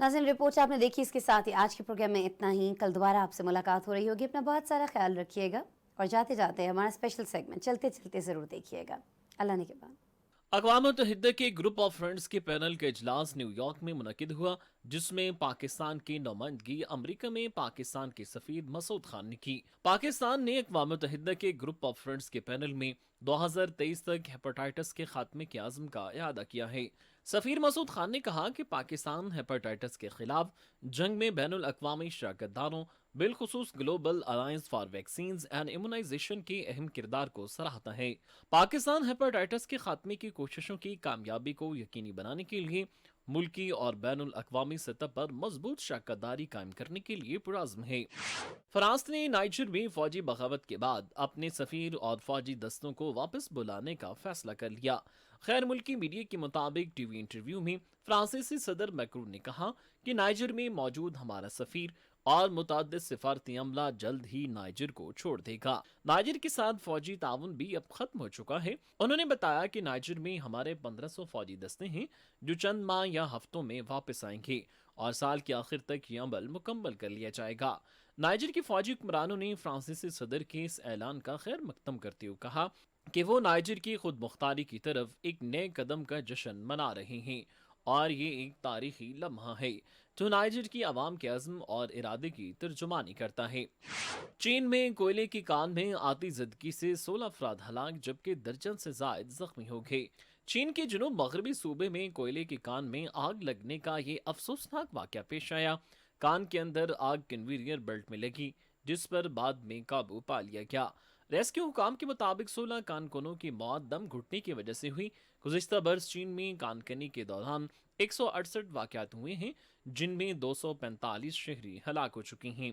नाज़रीन, रिपोर्ट आपने देखी, इसके साथ ही आज के प्रोग्राम में इतना ही। कल दोबारा आपसे मुलाकात हो रही होगी। अपना बहुत सारा ख्याल रखिएगा और जाते जाते हमारा स्पेशल सेगमेंट चलते चलते ज़रूर देखिएगा। अल्लाह ने के बाद। अक़वाम मुत्तहिदा के ग्रुप ऑफ फ्रेंड्स के पैनल का इजलास न्यूयॉर्क में मुनक़िद हुआ, جس میں پاکستان کی نمائندگی امریکہ میں پاکستان کے سفیر مسعود خان نے کی۔ پاکستان نے اقوام متحدہ کے گروپ آف فرینڈز کے پینل میں 2023 تک ہیپاٹائٹس کے خاتمے کے عزم کا اعادہ کیا ہے۔ سفیر مسعود خان نے کہا کہ پاکستان ہیپاٹائٹس کے خلاف جنگ میں بین الاقوامی شراکت داروں بالخصوص global alliance for vaccines and immunisation کے اہم کردار کو سراہتا ہے۔ پاکستان ہیپاٹائٹس کے خاتمے کی کوششوں کی کامیابی کو یقینی بنانے کے لیے ملکی اور بین الاقوامی سطح پر مضبوط شراکت داری قائم کرنے کے لیے پرعزم ہے۔ فرانس نے نائجر میں فوجی بغاوت کے بعد اپنے سفیر اور فوجی دستوں کو واپس بلانے کا فیصلہ کر لیا۔ غیر ملکی میڈیا کے مطابق ٹی وی انٹرویو میں فرانسیسی صدر میکرون نے کہا کہ نائجر میں موجود ہمارا سفیر اور متعدد سفارتی عملہ جلد ہی نائجر کو چھوڑ دے گا۔ نائجر کے ساتھ فوجی تعاون بھی اب ختم ہو چکا ہے۔ انہوں نے بتایا کہ نائجر میں ہمارے 1500 فوجی دستے ہیں جو چند ماہ یا ہفتوں میں واپس آئیں گے اور سال کے آخر تک یہ عمل مکمل کر لیا جائے گا۔ نائجر کے فوجی حکمرانوں نے فرانسیسی صدر کے اس اعلان کا خیر مقدم کرتے ہوئے کہا کہ وہ نائجر کی خود مختاری کی طرف ایک نئے قدم کا جشن منا رہے ہیں اور یہ ایک تاریخی لمحہ ہے جو نائجر کی عوام کے عزم اور ارادے کی ترجمانی کرتا ہے۔ چین میں کوئلے کی کان میں آتی زدگی سے 16 افراد ہلاک جبکہ درجن سے زائد زخمی ہو گئے۔ چین کے جنوب مغربی صوبے میں کوئلے کی کان میں آگ لگنے کا یہ افسوسناک واقعہ پیش آیا۔ کان کے اندر آگ کنویئر بیلٹ میں لگی جس پر بعد میں قابو پا لیا گیا۔ ریسکیو حکام کے مطابق 16 کانکنوں کی موت دم گھٹنے کی وجہ سے ہوئی۔ گزشتہ برس چین میں کانکنی کے دوران 168 واقعات ہوئے ہیں جن میں 245 شہری ہلاک ہو چکے ہیں۔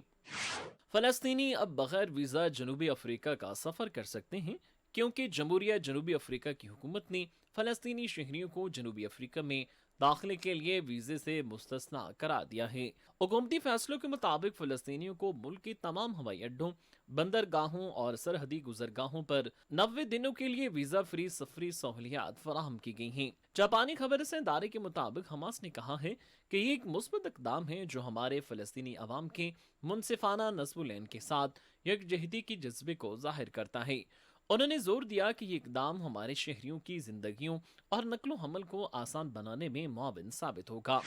فلسطینی اب بغیر ویزا جنوبی افریقہ کا سفر کر سکتے ہیں کیونکہ جمہوریہ جنوبی افریقہ کی حکومت نے فلسطینی شہریوں کو جنوبی افریقہ میں داخلے کے لیے ویزے سے مستثنا قرار دیا ہے۔ حکومتی فیصلوں کے مطابق فلسطینیوں کو ملک کے تمام ہوائی اڈوں، بندرگاہوں اور سرحدی گزرگاہوں پر 90 دنوں کے لیے ویزا فری سفری سہولیات فراہم کی گئی ہیں۔ جاپانی خبر رساں ادارے کے مطابق حماس نے کہا ہے کہ یہ ایک مثبت اقدام ہے جو ہمارے فلسطینی عوام کے منصفانہ نصب العین کے ساتھ یکجہتی کے جذبے کو ظاہر کرتا ہے۔ انہوں نے زور دیا کہ یہ اقدام ہمارے شہریوں کی زندگیوں اور نقل و حمل کو آسان بنانے میں معاون ثابت ہوگا۔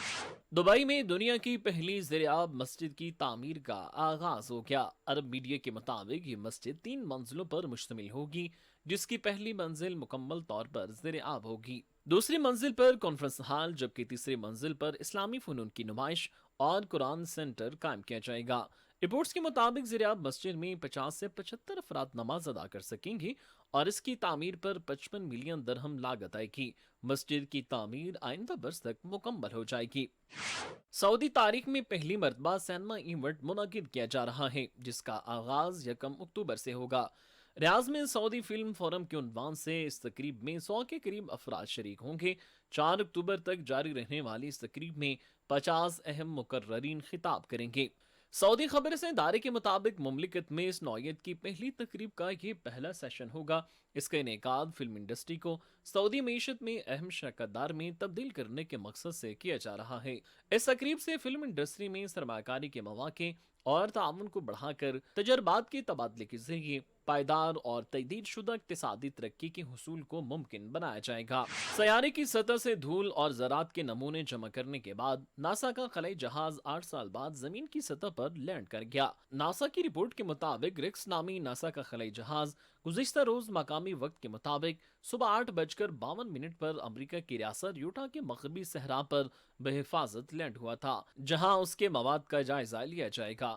دبئی میں دنیا کی پہلی زیرآب مسجد کی تعمیر کا آغاز ہو گیا۔ عرب میڈیا کے مطابق یہ مسجد 3 منزلوں پر مشتمل ہوگی جس کی پہلی منزل مکمل طور پر زیرآب ہوگی، دوسری منزل پر کانفرنس ہال جبکہ تیسری منزل پر اسلامی فنون کی نمائش اور قرآن سینٹر قائم کیا جائے گا۔ رپورٹس کے مطابق زیرآب مسجد میں 50 سے 75 افراد نماز ادا کر سکیں گے اور اس کی تعمیر پر 55 ملین درہم لاگت آئے گی۔ مسجد کی تعمیر آئندہ برس تک مکمل ہو جائے گی۔ سعودی تاریخ میں پہلی مرتبہ سینما ایونٹ منعقد کیا جا رہا ہے جس کا آغاز 1 اکتوبر سے ہوگا۔ ریاض میں سعودی فلم فورم کے عنوان سے اس تقریب میں 100 کے قریب افراد شریک ہوں گے۔ 4 اکتوبر تک جاری رہنے والی اس تقریب میں 50 اہم مقررین خطاب کریں گے۔ سعودی خبر رساں ادارے کے مطابق مملکت میں اس نوعیت کی پہلی تقریب کا یہ پہلا سیشن ہوگا۔ اس کا انعقاد فلم انڈسٹری کو سعودی معیشت میں اہم شراکت دار میں تبدیل کرنے کے مقصد سے کیا جا رہا ہے۔ اس تقریب سے فلم انڈسٹری میں سرمایہ کاری کے مواقع اور تعاون کو بڑھا کر تجربات کے تبادلے کے ذریعے پائیدار اور تجدید شدہ اقتصادی ترقی کے حصول کو ممکن بنایا جائے گا۔ سیارے کی سطح سے دھول اور ذرات کے نمونے جمع کرنے کے بعد ناسا کا خلائی جہاز 8 سال بعد زمین کی سطح پر لینڈ کر گیا۔ ناسا کی رپورٹ کے مطابق ریکس نامی ناسا کا خلائی جہاز گزشتہ روز مقامی وقت کے مطابق صبح 8:52 پر امریکہ کی ریاست یوٹا کے مغربی صحرا پر بحفاظت لینڈ ہوا تھا جہاں اس کے مواد کا جائزہ لیا جائے گا۔